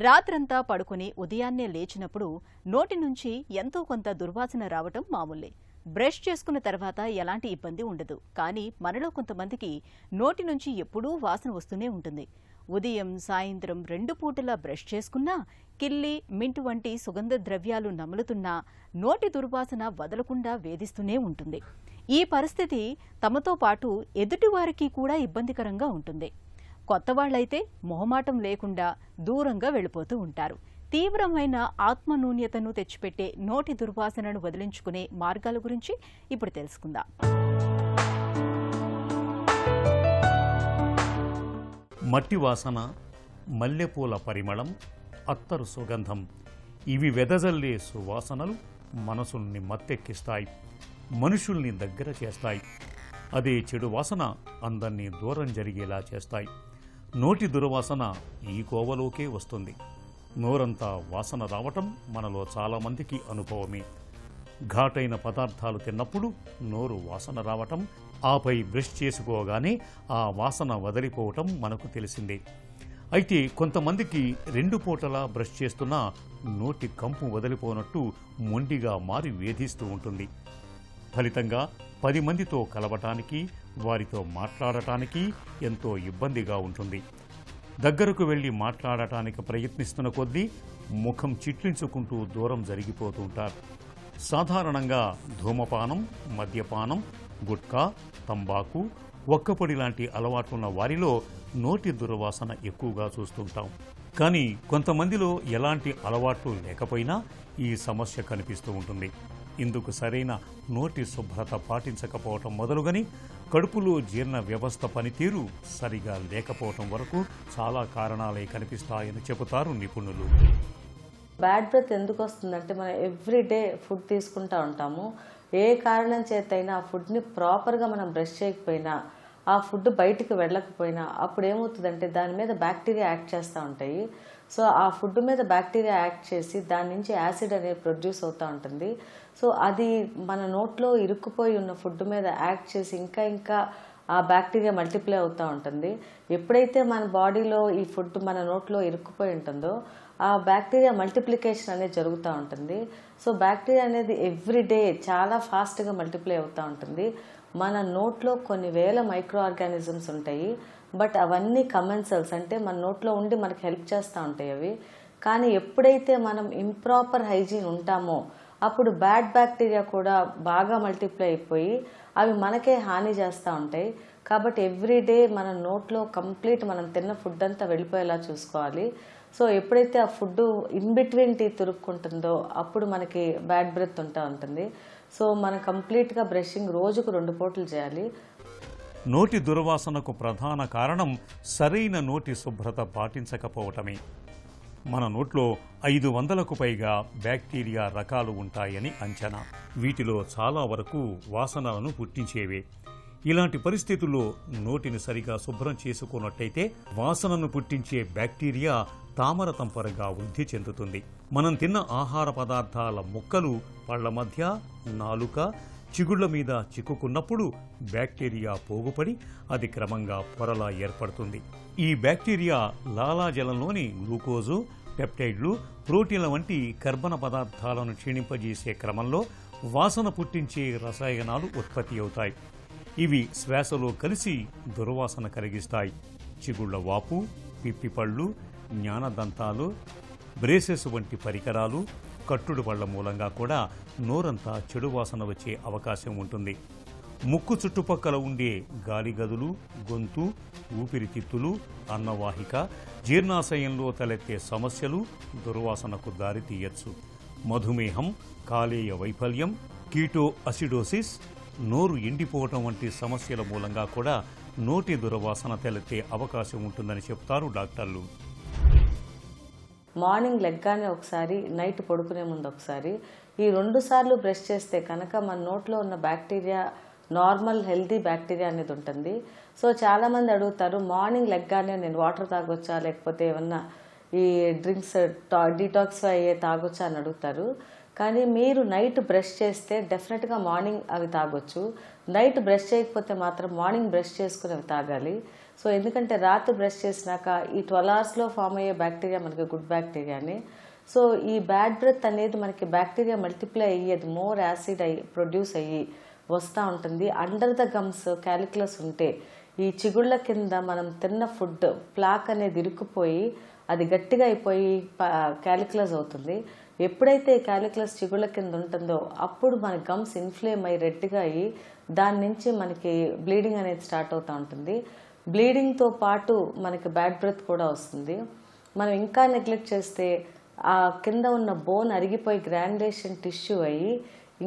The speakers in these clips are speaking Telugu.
రాత్రంతా పడుకుని ఉదయాన్నే లేచినప్పుడు నోటి నుంచి ఎంతో కొంత దుర్వాసన రావటం మామూలే. బ్రష్ చేసుకున్న తర్వాత ఎలాంటి ఇబ్బంది ఉండదు. కానీ మనలో కొంతమందికి నోటి నుంచి ఎప్పుడూ వాసన వస్తూనే ఉంటుంది. ఉదయం సాయంత్రం 2 పూటలా బ్రష్ చేసుకున్నా, కిల్లి మింట్ వంటి సుగంధ ద్రవ్యాలు నములుతున్నా నోటి దుర్వాసన వదలకుండా వేధిస్తూనే ఉంటుంది. ఈ పరిస్థితి తమతో పాటు ఎదుటివారికి కూడా ఇబ్బందికరంగా ఉంటుంది. కొత్తవాళ్లైతే మొహమాటం లేకుండా దూరంగా వెళ్ళిపోతూ ఉంటారు. తీవ్రమైన ఆత్మన్యూన్యతను తెచ్చిపెట్టే నోటి దుర్వాసనను వదిలించుకునే మార్గాల గురించి ఇప్పుడు తెలుసుకుందాం. మట్టి వాసన, మల్లెపూల పరిమళం, అత్తరు సుగంధం ఇవి వెదజల్లే సువాసనలు మనసుల్ని మత్తెక్కిస్తాయి, మనుషుల్ని దగ్గర చేస్తాయి. అదే చెడు వాసన అందరినీ దూరం జరిగేలా చేస్తాయి. నోటి దుర్వాసన ఈ కోవలోకే వస్తుంది. నోరంతా వాసన రావటం మనలో చాలామందికి అనుభవమే. ఘాటైన పదార్థాలు తిన్నప్పుడు నోరు వాసన రావటం, ఆపై బ్రష్ చేసుకోగానే ఆ వాసన వదిలిపోవటం మనకు తెలిసిందే. అయితే కొంతమందికి 2 పూటలా బ్రష్ చేస్తున్నా నోటి కంపు వదిలిపోనట్టు మొండిగా మారి వేధిస్తూ ఉంటుంది. ఫలితంగా 10 మందితో కలవటానికి, వారితో మాట్లాడటానికి ఎంతో ఇబ్బందిగా ఉంటుంది. దగ్గరకు వెళ్ళి మాట్లాడటానికి ప్రయత్నిస్తున్న కొద్దీ ముఖం చిట్లించుకుంటూ దూరం జరిగిపోతూ ఉంటారు. సాధారణంగా ధూమపానం, మద్యపానం, గుట్కా, తంబాకు, ఒక్కపొడి లాంటి అలవాట్లున్న వారిలో నోటి దుర్వాసన ఎక్కువగా చూస్తుంటాం. కానీ కొంతమందిలో ఎలాంటి అలవాట్లు లేకపోయినా ఈ సమస్య కనిపిస్తూ ఉంటుంది. ఇందుకు సరైన నోటి శుభ్రత పాటించకపోవటం మొదలుగని కడుపులో జీర్ణ వ్యవస్థ పనితీరు సరిగా లేకపోవటం వరకు చాలా కారణాలే కనిపిస్తాయని చెబుతారు నిపుణులు. బ్యాడ్ బ్రెత్ ఎందుకు వస్తుందంటే మనం ఎవ్రీడే ఫుడ్ తీసుకుంటూ ఉంటాము. ఏ కారణం చేతైనా ఆ ఫుడ్ని ప్రాపర్గా మనం బ్రష్ చేయకపోయినా, ఆ ఫుడ్ బయటికి వెళ్ళకపోయినా అప్పుడు ఏమవుతుందంటే దాని మీద బ్యాక్టీరియా యాక్ట్ చేస్తూ ఉంటాయి. సో ఆ ఫుడ్ మీద బ్యాక్టీరియా యాక్ట్ చేసి దాని నుంచి యాసిడ్ అనేది ప్రొడ్యూస్ అవుతూ ఉంటుంది. సో అది మన నోట్లో ఇరుక్కుపోయి ఉన్న ఫుడ్ మీద యాక్ట్ చేసి ఇంకా ఆ బ్యాక్టీరియా మల్టిప్లై అవుతూ ఉంటుంది. ఎప్పుడైతే మన బాడీలో ఈ ఫుడ్ మన నోట్లో ఇరుక్కుపోయి ఉంటుందో ఆ బ్యాక్టీరియా మల్టిప్లికేషన్ అనేది జరుగుతూ ఉంటుంది. సో బ్యాక్టీరియా అనేది ఎవ్రీడే చాలా ఫాస్ట్గా మల్టిప్లై అవుతూ ఉంటుంది. మన నోట్లో కొన్ని వేల మైక్రో ఆర్గానిజమ్స్ ఉంటాయి. బట్ అవన్నీ కమెన్సల్స్, అంటే మన నోట్లో ఉండి మనకి హెల్ప్ చేస్తూ ఉంటాయి అవి. కానీ ఎప్పుడైతే మనం ఇంప్రాపర్ హైజీన్ ఉంటామో అప్పుడు బ్యాడ్ బ్యాక్టీరియా కూడా బాగా మల్టిప్లై అయిపోయి అవి మనకే హాని చేస్తూ ఉంటాయి. కాబట్టి ఎవ్రీడే మన నోట్లో కంప్లీట్ మనం తిన్న ఫుడ్ అంతా వెళ్ళిపోయేలా చూసుకోవాలి. సో ఎప్పుడైతే ఆ ఫుడ్ ఇన్ బిట్వీన్ టీత్ తురుక్కుంటుందో అప్పుడు మనకి బ్యాడ్ బ్రెత్ ఉంటుంది. సో మనం కంప్లీట్గా బ్రషింగ్ రోజుకు 2 పూటలు చేయాలి. నోటి దుర్వాసనకు ప్రధాన కారణం సరైన నోటి శుభ్రత పాటించకపోవటమే. మన నోట్లో 500కు పైగా బ్యాక్టీరియా రకాలు ఉంటాయని అంచనా. వీటిలో చాలా వరకు వాసనలను పుట్టించేవే. ఇలాంటి పరిస్థితుల్లో నోటిని సరిగా శుభ్రం చేసుకున్నట్టయితే వాసనను పుట్టించే బ్యాక్టీరియా తామరతంపరగా వృద్ధి చెందుతుంది. మనం తిన్న ఆహార పదార్థాల ముక్కలు పళ్ల మధ్య, నాలుక, చిగుళ్ల మీద చిక్కుకున్నప్పుడు బ్యాక్టీరియా పోగుపడి అది క్రమంగా పొరలా ఏర్పడుతుంది. ఈ బ్యాక్టీరియా లాలాజలంలోని గ్లూకోజు, పెప్టైడ్లు, ప్రోటీన్ల వంటి కర్బన పదార్థాలను క్షీణింపజేసే క్రమంలో వాసన పుట్టించే రసాయనాలు ఉత్పత్తి అవుతాయి. ఇవి శ్వాసలో కలిసి దుర్వాసన కలిగిస్తాయి. చిగుళ్ల వాపు, పిప్పిపళ్ళు, జ్ఞానదంతాలు, బ్రేసెస్ వంటి పరికరాలు, కట్టుడు పళ్ల మూలంగా కూడా నోరంతా చెడు వాసన వచ్చే అవకాశం ఉంటుంది. ముక్కు చుట్టుపక్కల ఉండే గాలి గదులు, గొంతు, ఊపిరితిత్తులు, అన్నవాహిక, జీర్ణాశయంలో తలెత్తే సమస్యలు దుర్వాసనకు దారితీయచ్చు. మధుమేహం, కాలేయ వైఫల్యం, కీటో అసిడోసిస్, నోరు ఎండిపోవటం వంటి సమస్యల మూలంగా కూడా నోటి దుర్వాసన తలెత్తే అవకాశం ఉంటుందని చెప్తారు డాక్టర్లు. మార్నింగ్ లెగ్గానే ఒకసారి, నైట్ పడుకునే ముందు ఒకసారి, ఈ 2 సార్లు బ్రష్ చేస్తే కనుక మన నోట్లో ఉన్న బ్యాక్టీరియా నార్మల్ హెల్తీ బ్యాక్టీరియా అనేది ఉంటుంది. సో చాలామంది అడుగుతారు, మార్నింగ్ లెగ్గానే నేను వాటర్ తాగొచ్చా, లేకపోతే ఏమన్నా ఈ డ్రింక్స్ డీటాక్సిఫై అయ్యే తాగొచ్చా అని అడుగుతారు. కానీ మీరు నైట్ బ్రష్ చేస్తే డెఫినెట్గా మార్నింగ్ అవి తాగొచ్చు. నైట్ బ్రష్ చేయకపోతే మాత్రం మార్నింగ్ బ్రష్ చేసుకుని అవి తాగాలి. సో ఎందుకంటే రాత్రి బ్రష్ చేసినాక ఈ 12 అవర్స్లో ఫామ్ అయ్యే బ్యాక్టీరియా మనకి గుడ్ బ్యాక్టీరియాని. సో ఈ బ్యాడ్ బ్రెత్ అనేది మనకి బ్యాక్టీరియా మల్టిప్లై అయ్యి అది మోర్ యాసిడ్ ప్రొడ్యూస్ అయ్యి వస్తూ ఉంటుంది. అండర్ ద గమ్స్ క్యాలిక్యులస్ ఉంటే ఈ చిగుళ్ళ కింద మనం తిన్న ఫుడ్ ప్లాక్ అనేది ఇరుక్కుపోయి అది గట్టిగా అయిపోయి క్యాలిక్యులస్ అవుతుంది. ఎప్పుడైతే క్యాలిక్యులస్ చిగుళ్ళ కింద ఉంటుందో అప్పుడు మన గమ్స్ ఇన్ఫ్లేమ్ అయ్యి రెడ్గా అయ్యి దాని నుంచి మనకి బ్లీడింగ్ అనేది స్టార్ట్ అవుతూ ఉంటుంది. బ్లీడింగ్తో పాటు మనకి బ్యాడ్ బ్రెత్ కూడా వస్తుంది. మనం ఇంకా నెగ్లెక్ట్ చేస్తే ఆ కింద ఉన్న బోన్ అరిగిపోయి గ్రాన్యులేషన్ టిష్యూ అయ్యి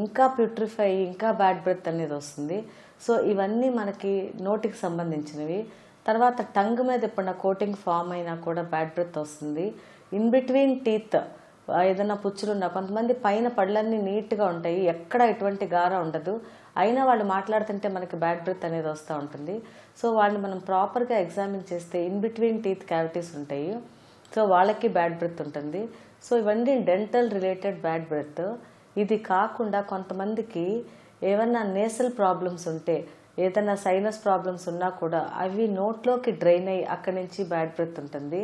ఇంకా ప్యూట్రిఫై అయ్యి ఇంకా బ్యాడ్ బ్రెత్ అనేది వస్తుంది. సో ఇవన్నీ మనకి నోటికి సంబంధించినవి. తర్వాత టంగ్ మీద ఎప్పుడన్నా కోటింగ్ ఫామ్ అయినా కూడా బ్యాడ్ బ్రెత్ వస్తుంది. ఇన్ బిట్వీన్ టీత్ ఏదైనా పుచ్చులున్నా కొంతమంది పైన పళ్ళన్నీ నీట్గా ఉంటాయి, ఎక్కడ ఎటువంటి గార ఉండదు, అయినా వాళ్ళు మాట్లాడుతుంటే మనకి బ్యాడ్ బ్రెత్ అనేది వస్తూ ఉంటుంది. సో వాళ్ళని మనం ప్రాపర్గా ఎగ్జామిన్ చేస్తే ఇన్ బిట్వీన్ టీత్ క్యావిటీస్ ఉంటాయి, సో వాళ్ళకి బ్యాడ్ బ్రెత్ ఉంటుంది. సో ఇవన్నీ డెంటల్ రిలేటెడ్ బ్యాడ్ బ్రెత్. ఇది కాకుండా కొంతమందికి ఏమన్నా నేసల్ ప్రాబ్లమ్స్ ఉంటే, ఏదైనా సైనస్ ప్రాబ్లమ్స్ ఉన్నా కూడా అవి నోట్లోకి డ్రైన్ అయ్యి అక్కడి నుంచి బ్యాడ్ బ్రెత్ ఉంటుంది.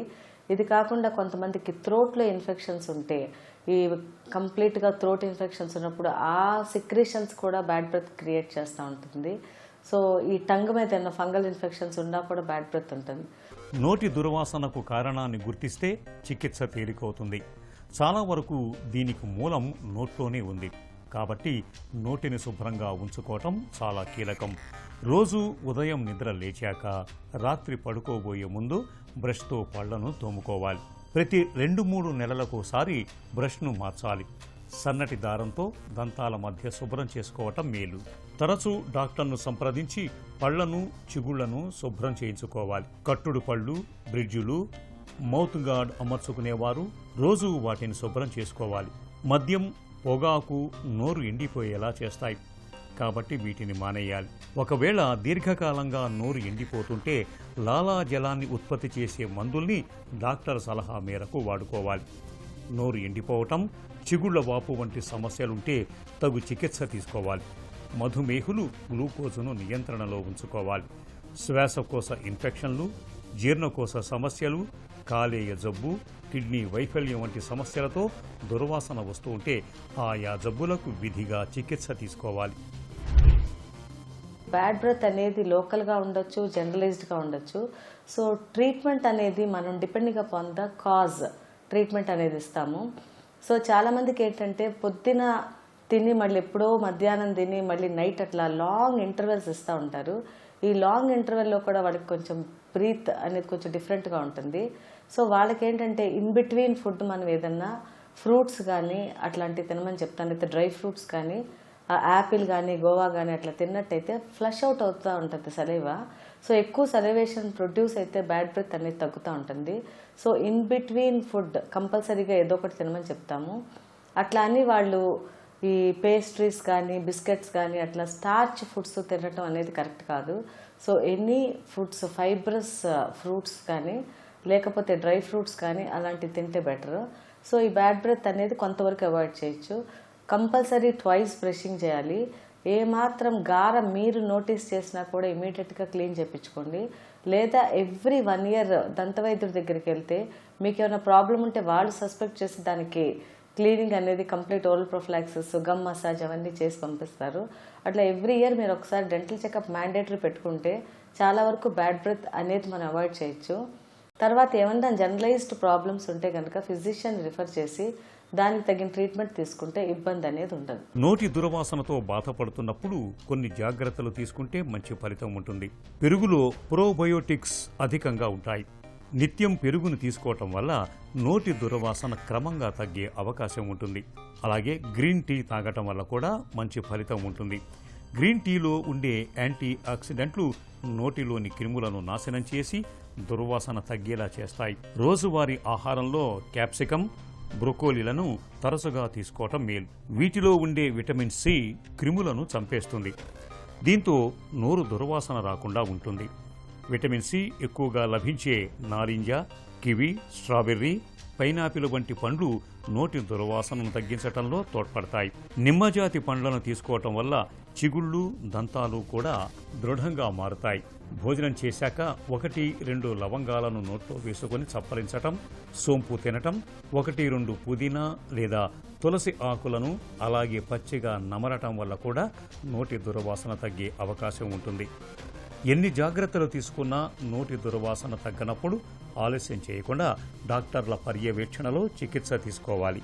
ఇది కాకుండా కొంతమందికి థ్రోట్లో ఇన్ఫెక్షన్స్ ఉంటే, ఈ కంప్లీట్గా థ్రోట్ ఇన్ఫెక్షన్స్ ఉన్నప్పుడు ఆ సిక్రీషన్స్ కూడా బ్యాడ్ బ్రెత్ క్రియేట్ చేస్తూ ఉంటుంది. సో ఈ టంగ్ మీద ఏమైనా ఫంగల్ ఇన్ఫెక్షన్స్ ఉన్నా కూడా బ్యాడ్ బ్రెత్ ఉంటుంది. నోటి దుర్వాసనకు కారణాన్ని గుర్తిస్తే చికిత్స తేలికవుతుంది. చాలా వరకు దీనికి మూలం నోట్లోనే ఉంది. కాబట్టి నోటిని శుభ్రంగా ఉంచుకోవటం చాలా కీలకం. రోజు ఉదయం నిద్ర లేచాక, రాత్రి పడుకోబోయే ముందు బ్రష్తో పళ్లను తోముకోవాలి. ప్రతి 2-3 నెలలకోసారి బ్రష్ను మార్చాలి. సన్నటి దారంతో దంతాల మధ్య శుభ్రం చేసుకోవటం మేలు. తరచూ డాక్టర్ను సంప్రదించి పళ్లను, చిగుళ్లను శుభ్రం చేయించుకోవాలి. కట్టుడు పళ్ళు, బ్రిడ్జులు, మౌత్ గార్డ్ అమర్చుకునేవారు రోజు వాటిని శుభ్రం చేసుకోవాలి. మద్యం, పొగాకు నోరు ఎండిపోయేలా చేస్తాయి కాబట్టి వీటిని మానేయాలి. ఒకవేళ దీర్ఘకాలంగా నోరు ఎండిపోతుంటే లాలాజలాన్ని ఉత్పత్తి చేసే మందుల్ని డాక్టర్ సలహా మేరకు వాడుకోవాలి. నోరు ఎండిపోవటం, చిగుళ్ల వాపు వంటి సమస్యలుంటే తగు చికిత్స తీసుకోవాలి. మధుమేహులు గ్లూకోజును నియంత్రణలో ఉంచుకోవాలి. శ్వాసకోశ ఇన్ఫెక్షన్లు, జీర్ణకోశ సమస్యలు, కాలేయ జబ్బు, కిడ్నీ వైఫల్యం వంటి సమస్యలతో దుర్వాసన వస్తూ ఉంటే ఆయా జబ్బులకు విధిగా చికిత్స తీసుకోవాలి. బ్యాడ్ బ్రెత్ అనేది లోకల్గా ఉండొచ్చు, జనరలైజ్డ్గా ఉండొచ్చు. సో ట్రీట్మెంట్ అనేది మనం depending upon the cause treatment అనేది ఇస్తాము. సో చాలామందికి ఏంటంటే పొద్దున తిని మళ్ళీ ఎప్పుడో మధ్యాహ్నం తిని మళ్ళీ నైట్ అట్లా లాంగ్ ఇంటర్వెల్స్ ఇస్తూ ఉంటారు. ఈ లాంగ్ ఇంటర్వెల్లో కూడా వాళ్ళకి కొంచెం బ్రీత్ అనేది కొంచెం డిఫరెంట్గా ఉంటుంది. సో వాళ్ళకి ఏంటంటే ఇన్ బిట్వీన్ ఫుడ్ మనం ఏదన్నా ఫ్రూట్స్ కానీ అట్లాంటివి తినమని చెప్తాను. అయితే డ్రై ఫ్రూట్స్ కానీ, యాపిల్ కానీ, గోవా కానీ అట్లా తిన్నట్టయితే ఫ్లష్ అవుట్ అవుతూ ఉంటుంది సలైవా. సో ఎక్కువ సలైవేషన్ ప్రొడ్యూస్ అయితే బ్యాడ్ బ్రెత్ అనేది తగ్గుతూ ఉంటుంది. సో ఇన్ బిట్వీన్ ఫుడ్ కంపల్సరీగా ఏదో ఒకటి తినమని చెప్తాము. అట్లా అని వాళ్ళు ఈ పేస్ట్రీస్ కానీ, బిస్కెట్స్ కానీ అట్లా స్టార్చ్ ఫుడ్స్ తినటం అనేది కరెక్ట్ కాదు. So any foods, fibrous fruits కానీ లేకపోతే డ్రై ఫ్రూట్స్ కానీ అలాంటివి తింటే బెటర్. సో ఈ బ్యాడ్ బ్రెత్ అనేది కొంతవరకు అవాయిడ్ చేయొచ్చు. కంపల్సరీ ట్వైస్ బ్రషింగ్ చేయాలి. ఏ మాత్రం గార మీరు నోటీస్ చేసినా కూడా ఇమీడియట్గా క్లీన్ చేయించుకోండి. లేదా ఎవ్రీ 1 year దంతవైద్యుడి దగ్గరికి వెళ్తే మీకు ఏమైనా ప్రాబ్లం ఉంటే వాళ్ళు సస్పెక్ట్ చేసి దానికి క్లీనింగ్ అనేది complete oral prophylaxis, gum massage అవన్నీ చేసి పంపిస్తారు. అట్లా ఎవ్రీ ఇయర్ మీరు ఒకసారి డెంటల్ చెకప్ మ్యాండేటరీ పెట్టుకుంటే చాలా వరకు బ్యాడ్ బ్రెత్ అనేది మనం అవాయిడ్ చేయొచ్చు. తర్వాత ఏమన్నా జనరలైజ్డ్ ప్రాబ్లమ్స్ ఉంటే కనుక ఫిజిషియన్ రిఫర్ చేసి దానికి తగిన ట్రీట్మెంట్ తీసుకుంటే ఇబ్బంది అనేది ఉండదు. నోటి దుర్వాసనతో బాధపడుతున్నప్పుడు కొన్ని జాగ్రత్తలు తీసుకుంటే మంచి ఫలితం ఉంటుంది. పెరుగులో ప్రోబయోటిక్స్ అధికంగా ఉంటాయి. నిత్యం పెరుగును తీసుకోవటం వల్ల నోటి దుర్వాసన క్రమంగా తగ్గే అవకాశం ఉంటుంది. అలాగే గ్రీన్ టీ తాగటం వల్ల కూడా మంచి ఫలితం ఉంటుంది. గ్రీన్ టీలో ఉండే యాంటీ ఆక్సిడెంట్లు నోటిలోని క్రిములను నాశనం చేసి దుర్వాసన తగ్గేలా చేస్తాయి. రోజువారీ ఆహారంలో క్యాప్సికమ్, బ్రొకోలీలను తరచుగా తీసుకోవటం మేలు. వీటిలో ఉండే విటమిన్ సి క్రిములను చంపేస్తుంది. దీంతో నోరు దుర్వాసన రాకుండా ఉంటుంది. విటమిన్ సి ఎక్కువగా లభించే నారింజ, కివి, స్ట్రాబెర్రీ, పైనాపిల్ వంటి పండ్లు నోటి దుర్వాసనను తగ్గించటంలో తోడ్పడతాయి. నిమ్మజాతి పండ్లను తీసుకోవటం వల్ల చిగుళ్ళు, దంతాలు కూడా దృఢంగా మారుతాయి. భోజనం చేశాక 1-2 లవంగాలను నోట్లో వేసుకొని చప్పరించటం, సోంపు తినటం, 1-2 పుదీనా లేదా తులసి ఆకులను అలాగే పచ్చిగా నమలటం వల్ల కూడా నోటి దుర్వాసన తగ్గే అవకాశం ఉంటుంది. ఎన్ని జాగ్రత్తలు తీసుకున్నా నోటి దుర్వాసన తగ్గనప్పుడు ఆలస్యం చేయకుండా డాక్టర్ల పర్యవేక్షణలో చికిత్స తీసుకోవాలి.